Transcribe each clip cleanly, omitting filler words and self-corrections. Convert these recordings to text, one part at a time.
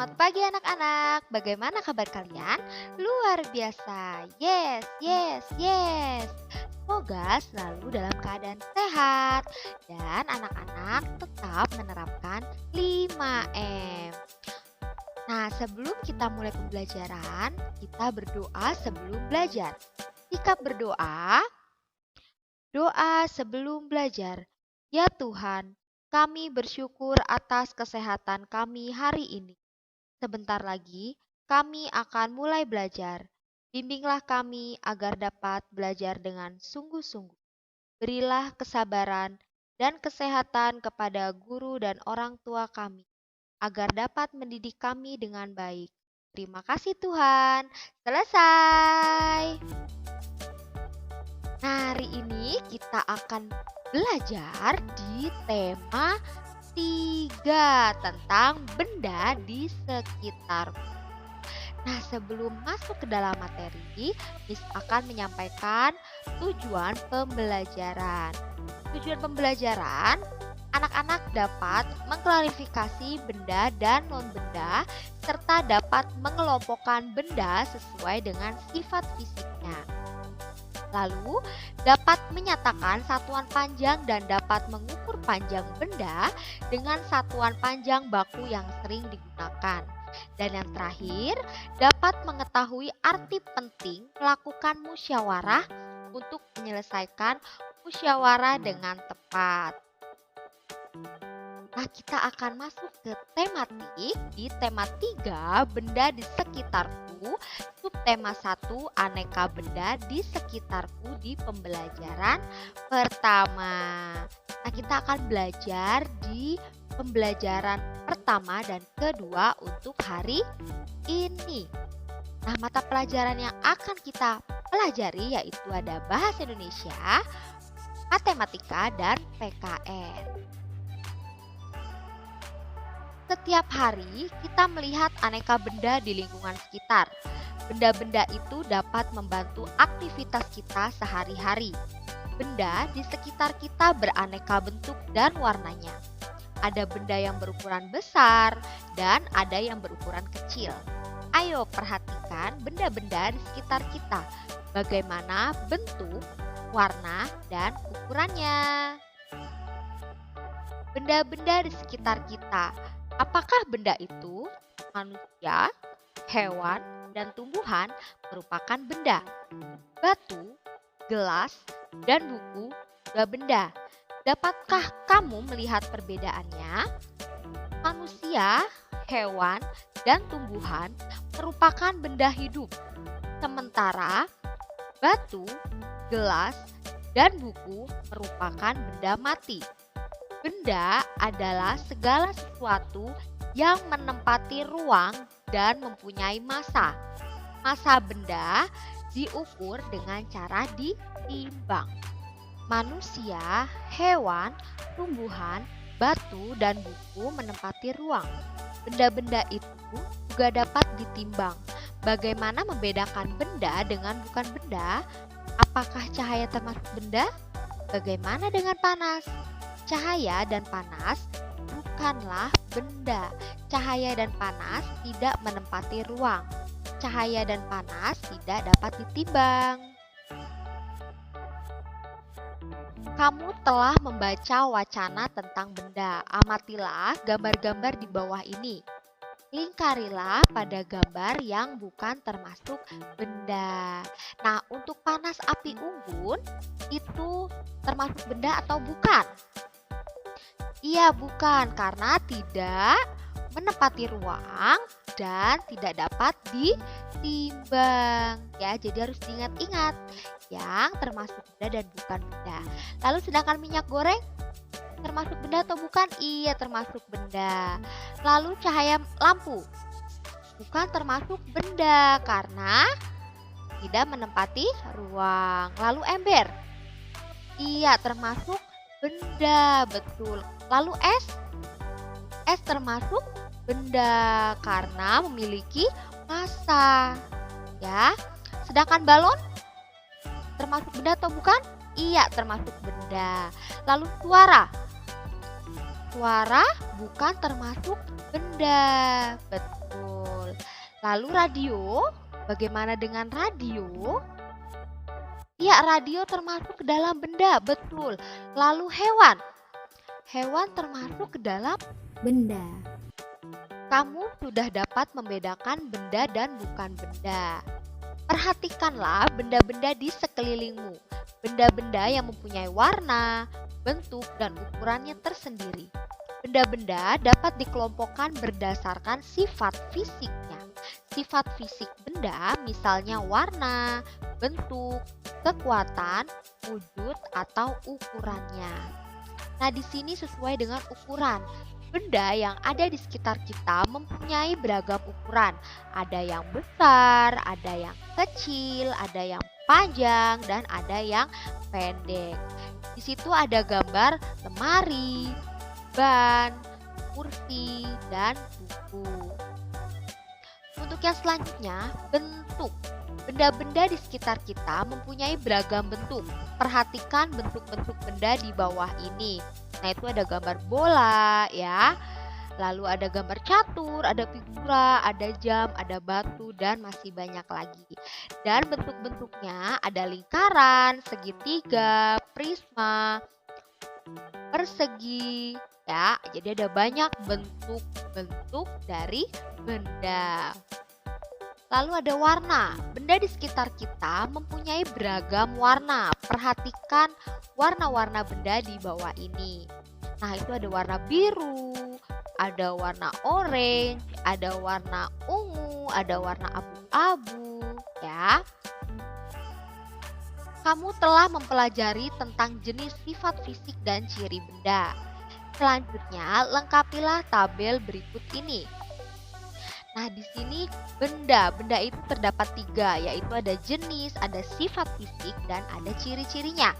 Selamat pagi anak-anak. Bagaimana kabar kalian? Luar biasa. Yes, yes, yes. Semoga selalu dalam keadaan sehat dan anak-anak tetap menerapkan 5M. Nah, sebelum kita mulai pembelajaran, kita berdoa sebelum belajar. Sikap berdoa, doa sebelum belajar. Ya Tuhan, kami bersyukur atas kesehatan kami hari ini. Sebentar lagi, kami akan mulai belajar. Bimbinglah kami agar dapat belajar dengan sungguh-sungguh. Berilah kesabaran dan kesehatan kepada guru dan orang tua kami, agar dapat mendidik kami dengan baik. Terima kasih Tuhan. Selesai. Nah, hari ini kita akan belajar di tema 3 tentang benda di sekitar. Nah, sebelum masuk ke dalam materi, Miss akan menyampaikan tujuan pembelajaran. Tujuan pembelajaran, anak-anak dapat mengklarifikasi benda dan non-benda serta dapat mengelompokkan benda sesuai dengan sifat fisiknya. Lalu, dapat menyatakan satuan panjang dan dapat mengukur panjang benda dengan satuan panjang baku yang sering digunakan. Dan yang terakhir, dapat mengetahui arti penting melakukan musyawarah untuk menyelesaikan musyawarah dengan tepat. Nah, kita akan masuk ke tematik. Di tema 3, benda di sekitarku. Subtema 1, aneka benda di sekitarku di pembelajaran pertama. Nah, kita akan belajar di pembelajaran pertama dan kedua untuk hari ini. Nah, mata pelajaran yang akan kita pelajari yaitu ada Bahasa Indonesia, Matematika, dan PKN. Setiap hari kita melihat aneka benda di lingkungan sekitar. Benda-benda itu dapat membantu aktivitas kita sehari-hari. Benda di sekitar kita beraneka bentuk dan warnanya. Ada benda yang berukuran besar dan ada yang berukuran kecil. Ayo perhatikan benda-benda di sekitar kita. Bagaimana bentuk, warna, dan ukurannya. Benda-benda di sekitar kita. Apakah benda itu manusia, hewan, dan tumbuhan merupakan benda? Batu, gelas, dan buku juga benda. Dapatkah kamu melihat perbedaannya? Manusia, hewan, dan tumbuhan merupakan benda hidup. Sementara batu, gelas, dan buku merupakan benda mati. Benda adalah segala sesuatu yang menempati ruang dan mempunyai massa. Massa benda diukur dengan cara ditimbang. Manusia, hewan, tumbuhan, batu, dan buku menempati ruang. Benda-benda itu juga dapat ditimbang. Bagaimana membedakan benda dengan bukan benda? Apakah cahaya termasuk benda? Bagaimana dengan panas? Cahaya dan panas bukanlah benda. Cahaya dan panas tidak menempati ruang. Cahaya dan panas tidak dapat ditimbang. Kamu telah membaca wacana tentang benda. Amatilah gambar-gambar di bawah ini. Lingkarilah pada gambar yang bukan termasuk benda. Nah, untuk panas api unggun itu termasuk benda atau bukan? Iya, bukan, karena tidak menempati ruang dan tidak dapat ditimbang. Ya, jadi harus diingat-ingat yang termasuk benda dan bukan benda. Lalu sedangkan minyak goreng termasuk benda atau bukan? Iya, termasuk benda. Lalu cahaya lampu bukan termasuk benda karena tidak menempati ruang. Lalu ember, iya termasuk benda, betul. Lalu es termasuk benda karena memiliki massa. Ya. Sedangkan balon termasuk benda atau bukan? Iya, termasuk benda. Lalu suara bukan termasuk benda. Betul. Lalu radio, bagaimana dengan radio? Ya, radio termasuk ke dalam benda, betul. Lalu hewan. Hewan termasuk ke dalam benda. kamu sudah dapat membedakan benda dan bukan benda. Perhatikanlah benda-benda di sekelilingmu. Benda-benda yang mempunyai warna, bentuk, dan ukurannya tersendiri. Benda-benda dapat dikelompokkan berdasarkan sifat fisiknya. Sifat fisik benda misalnya warna, bentuk, kekuatan, wujud, atau ukurannya. Nah, di sini sesuai dengan ukuran. Benda yang ada di sekitar kita mempunyai beragam ukuran. Ada yang besar, ada yang kecil, ada yang panjang, dan ada yang pendek. Di situ ada gambar lemari, ban, kursi, dan buku. Untuk yang selanjutnya, bentuk. Benda-benda di sekitar kita mempunyai beragam bentuk. Perhatikan bentuk-bentuk benda di bawah ini. Nah, itu ada gambar bola ya. Lalu ada gambar catur, ada figura, ada jam, ada batu, dan masih banyak lagi. Dan bentuk-bentuknya ada lingkaran, segitiga, prisma, persegi ya. Jadi ada banyak bentuk-bentuk dari benda. Lalu ada warna. Benda di sekitar kita mempunyai beragam warna. Perhatikan warna-warna benda di bawah ini. Nah, itu ada warna biru, ada warna orange, ada warna ungu, ada warna abu-abu, ya. Kamu telah mempelajari tentang jenis sifat fisik dan ciri benda. Selanjutnya, lengkapilah tabel berikut ini. Nah, di sini benda itu terdapat 3, yaitu ada jenis, ada sifat fisik, dan ada ciri-cirinya.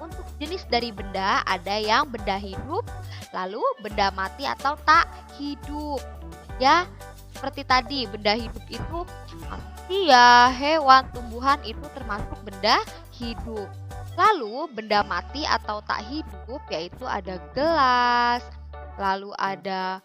Untuk jenis dari benda ada yang benda hidup, lalu benda mati atau tak hidup. Ya, seperti tadi benda hidup itu manusia, hewan, tumbuhan itu termasuk benda hidup. Lalu benda mati atau tak hidup yaitu ada gelas, lalu ada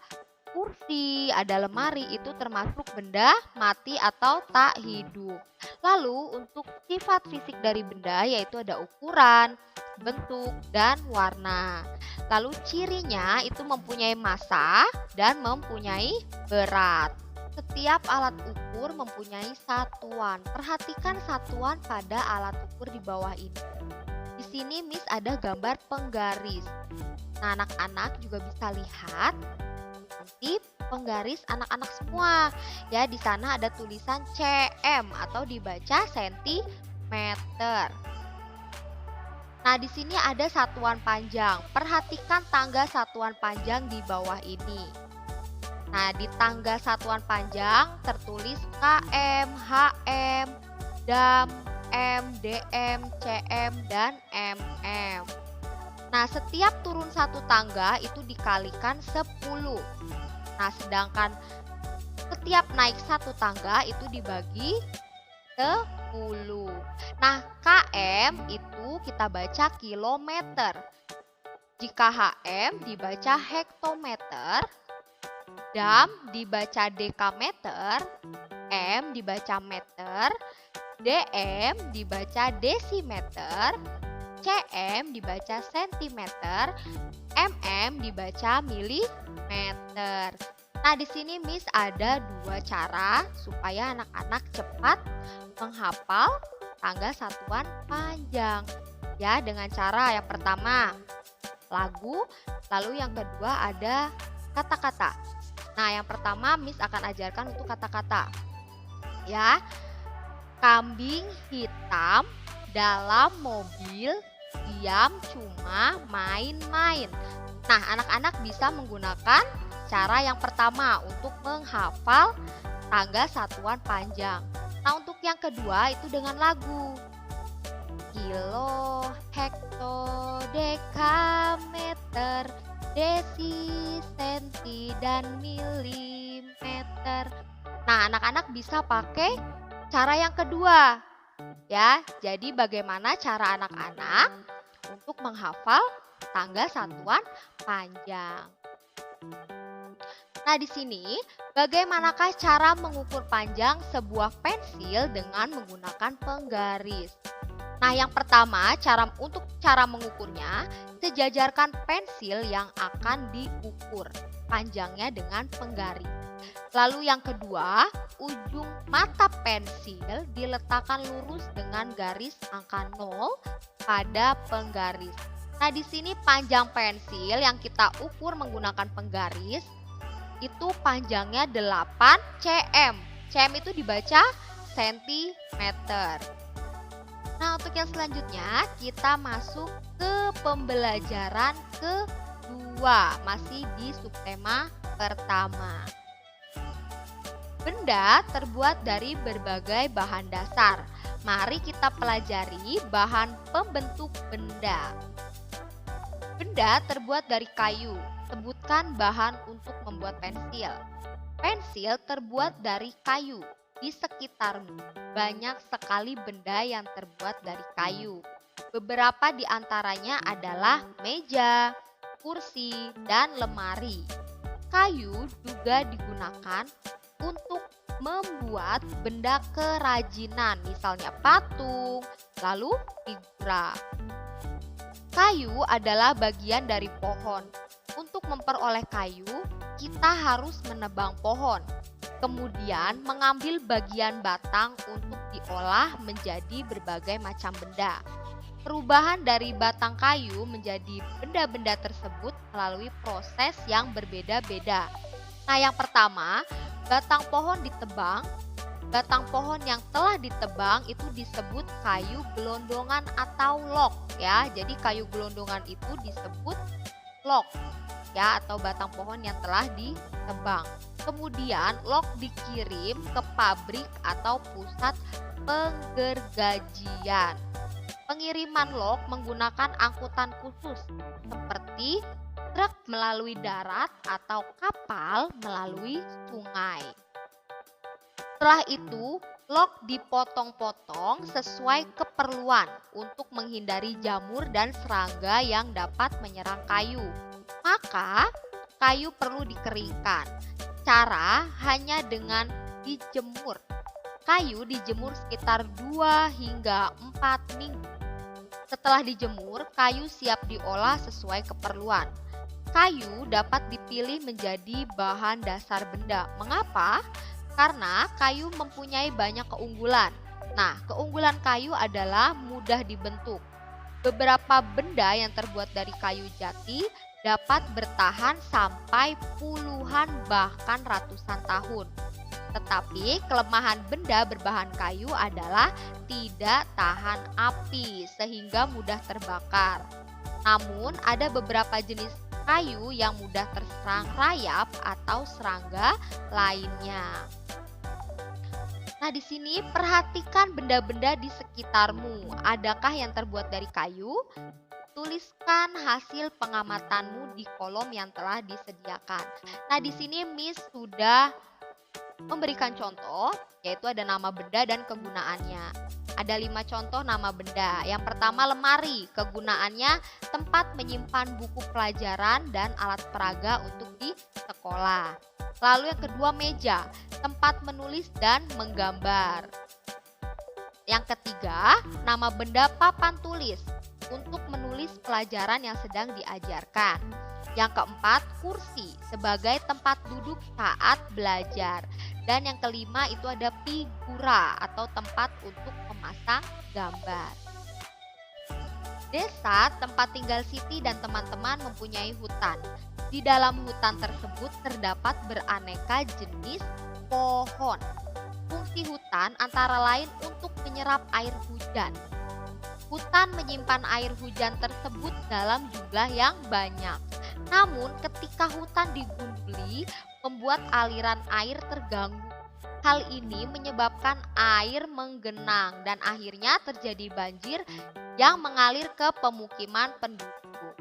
kursi, ada lemari, itu termasuk benda mati atau tak hidup. Lalu untuk sifat fisik dari benda yaitu ada ukuran, bentuk, dan warna. Lalu cirinya itu mempunyai massa dan mempunyai berat. Setiap alat ukur mempunyai satuan. Perhatikan satuan pada alat ukur di bawah ini. Di sini Miss ada gambar penggaris. Nah, anak-anak juga bisa lihat nanti penggaris anak-anak semua. Ya, di sana ada tulisan cm atau dibaca sentimeter. Nah, di sini ada satuan panjang. Perhatikan tangga satuan panjang di bawah ini. Nah, di tangga satuan panjang tertulis km, hm, dam, m, dm, cm, dan mm. Nah, setiap turun satu tangga itu dikalikan 10. Nah, sedangkan setiap naik satu tangga itu dibagi 10. Nah, km itu kita baca kilometer. Jika hm dibaca hektometer, dam dibaca dekameter, m dibaca meter, dm dibaca desimeter, cm dibaca sentimeter, mm dibaca milimeter. Nah, di sini Miss ada 2 cara supaya anak-anak cepat menghafal tangga satuan panjang. Ya, dengan cara yang pertama lagu, lalu yang kedua ada kata-kata. Nah, yang pertama Miss akan ajarkan untuk kata-kata. Ya, kambing hitam dalam mobil diam cuma main-main. Nah, anak-anak bisa menggunakan cara yang pertama untuk menghafal tangga satuan panjang. Nah, untuk yang kedua itu dengan lagu. Kilo, hekto, dekameter, desi, senti, dan milimeter. Nah, anak-anak bisa pakai cara yang kedua. Ya, jadi bagaimana cara anak-anak untuk menghafal tangga satuan panjang. Nah, di sini bagaimanakah cara mengukur panjang sebuah pensil dengan menggunakan penggaris? Nah, yang pertama, untuk cara mengukurnya, sejajarkan pensil yang akan diukur panjangnya dengan penggaris. Lalu yang kedua, ujung mata pensil diletakkan lurus dengan garis angka 0 pada penggaris. Nah, di sini panjang pensil yang kita ukur menggunakan penggaris itu panjangnya 8 cm. Cm itu dibaca sentimeter. Nah, untuk yang selanjutnya kita masuk ke pembelajaran kedua, masih di subtema pertama. Benda terbuat dari berbagai bahan dasar. Mari kita pelajari bahan pembentuk benda. Benda terbuat dari kayu. Sebutkan bahan untuk membuat pensil. Pensil terbuat dari kayu. Di sekitarmu banyak sekali benda yang terbuat dari kayu. Beberapa di antaranya adalah meja, kursi, dan lemari. Kayu juga digunakan untuk membuat benda kerajinan, misalnya patung, lalu figura. Kayu adalah bagian dari pohon. Untuk memperoleh kayu, kita harus menebang pohon. Kemudian mengambil bagian batang untuk diolah menjadi berbagai macam benda. Perubahan dari batang kayu menjadi benda-benda tersebut melalui proses yang berbeda-beda. Nah, yang pertama, batang pohon ditebang. Batang pohon yang telah ditebang itu disebut kayu gelondongan atau log ya. Jadi kayu gelondongan itu disebut log ya, atau batang pohon yang telah ditebang. Kemudian log dikirim ke pabrik atau pusat penggergajian. Pengiriman log menggunakan angkutan khusus seperti truk melalui darat atau kapal melalui sungai. Setelah itu, log dipotong-potong sesuai keperluan untuk menghindari jamur dan serangga yang dapat menyerang kayu. Maka, kayu perlu dikeringkan. Cara hanya dengan dijemur. Kayu dijemur sekitar 2 hingga 4 minggu. Setelah dijemur, kayu siap diolah sesuai keperluan. Kayu dapat dipilih menjadi bahan dasar benda. Mengapa? Karena kayu mempunyai banyak keunggulan. Nah, keunggulan kayu adalah mudah dibentuk. Beberapa benda yang terbuat dari kayu jati dapat bertahan sampai puluhan bahkan ratusan tahun. Tetapi kelemahan benda berbahan kayu adalah tidak tahan api sehingga mudah terbakar. Namun ada beberapa jenis kayu yang mudah terserang rayap atau serangga lainnya. Nah, di sini perhatikan benda-benda di sekitarmu. Adakah yang terbuat dari kayu? Tuliskan hasil pengamatanmu di kolom yang telah disediakan. Nah, di sini Miss sudah memberikan contoh, yaitu ada nama benda dan kegunaannya. Ada 5 contoh nama benda. Yang pertama, lemari. Kegunaannya tempat menyimpan buku pelajaran dan alat peraga untuk di sekolah. Lalu yang kedua, meja. Tempat menulis dan menggambar. Yang ketiga, nama benda papan tulis. Untuk menulis pelajaran yang sedang diajarkan. Yang keempat, kursi sebagai tempat duduk saat belajar. Dan yang kelima itu ada figura atau tempat untuk memasang gambar. Desa tempat tinggal Siti dan teman-teman mempunyai hutan. Di dalam hutan tersebut terdapat beraneka jenis pohon. Fungsi hutan antara lain untuk menyerap air hujan. Hutan menyimpan air hujan tersebut dalam jumlah yang banyak. Namun ketika hutan digunduli, membuat aliran air terganggu. Hal ini menyebabkan air menggenang dan akhirnya terjadi banjir yang mengalir ke pemukiman penduduk.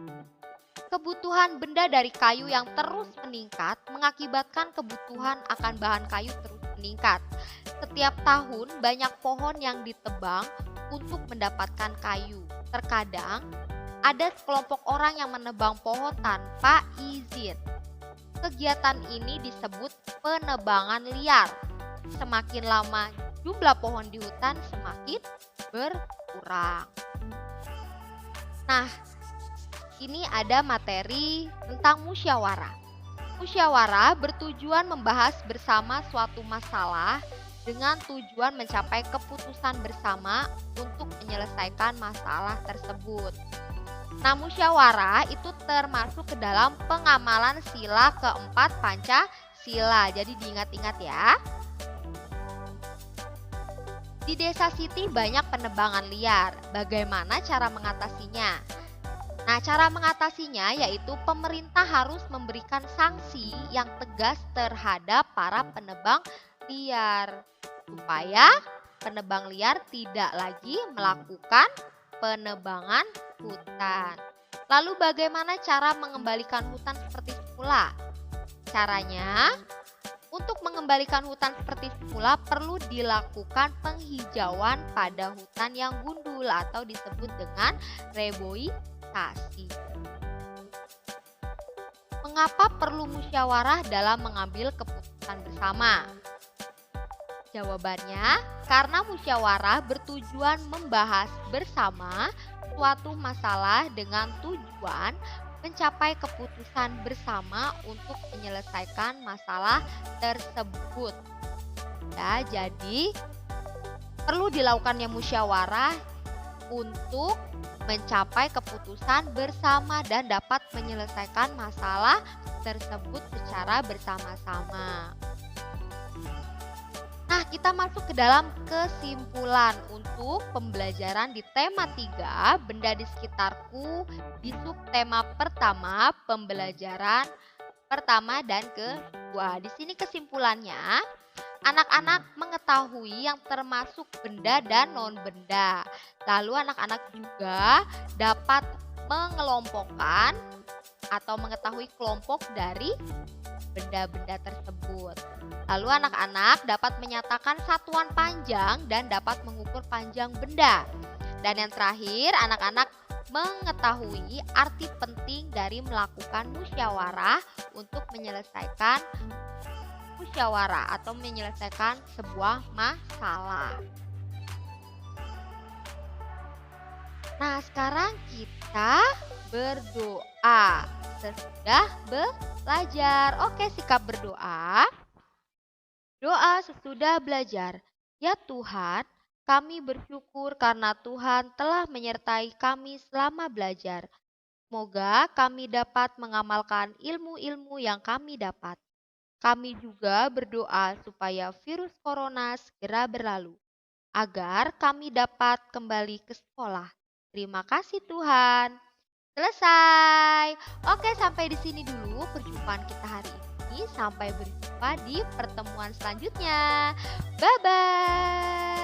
Kebutuhan benda dari kayu yang terus meningkat mengakibatkan kebutuhan akan bahan kayu terus meningkat. Setiap tahun banyak pohon yang ditebang untuk mendapatkan kayu. Terkadang ada kelompok orang yang menebang pohon tanpa izin. Kegiatan ini disebut penebangan liar. Semakin lama jumlah pohon di hutan semakin berkurang. Nah, ini ada materi tentang musyawarah. Musyawarah bertujuan membahas bersama suatu masalah dengan tujuan mencapai keputusan bersama untuk menyelesaikan masalah tersebut. Nah, musyawarah itu termasuk ke dalam pengamalan sila keempat Pancasila. Jadi diingat-ingat ya. Di Desa Siti banyak penebangan liar. Bagaimana cara mengatasinya? Nah, cara mengatasinya yaitu pemerintah harus memberikan sanksi yang tegas terhadap para penebang liar supaya penebang liar tidak lagi melakukan penebangan hutan. Lalu bagaimana cara mengembalikan hutan seperti semula? Caranya, untuk mengembalikan hutan seperti semula perlu dilakukan penghijauan pada hutan yang gundul atau disebut dengan reboisasi. Mengapa perlu musyawarah dalam mengambil keputusan bersama? Jawabannya, karena musyawarah bertujuan membahas bersama suatu masalah dengan tujuan mencapai keputusan bersama untuk menyelesaikan masalah tersebut. Ya, jadi perlu dilakukannya musyawarah untuk mencapai keputusan bersama dan dapat menyelesaikan masalah tersebut secara bersama-sama. Nah, kita masuk ke dalam kesimpulan untuk pembelajaran di tema 3, benda di sekitarku, di subtema pertama, pembelajaran pertama dan kedua. Di sini kesimpulannya, anak-anak mengetahui yang termasuk benda dan non-benda. Lalu anak-anak juga dapat mengelompokkan atau mengetahui kelompok dari benda-benda tersebut. Lalu anak-anak dapat menyatakan satuan panjang dan dapat mengukur panjang benda. Dan yang terakhir, anak-anak mengetahui arti penting dari melakukan musyawarah untuk menyelesaikan musyawarah atau menyelesaikan sebuah masalah. Nah, sekarang kita berdoa sesudah belajar. Oke, sikap berdoa. Doa sesudah belajar. Ya Tuhan, kami bersyukur karena Tuhan telah menyertai kami selama belajar. Semoga kami dapat mengamalkan ilmu-ilmu yang kami dapat. Kami juga berdoa supaya virus corona segera berlalu, agar kami dapat kembali ke sekolah. Terima kasih Tuhan. Selesai. Oke, sampai di sini dulu perjumpaan kita hari ini. Sampai berjumpa di pertemuan selanjutnya. Bye-bye.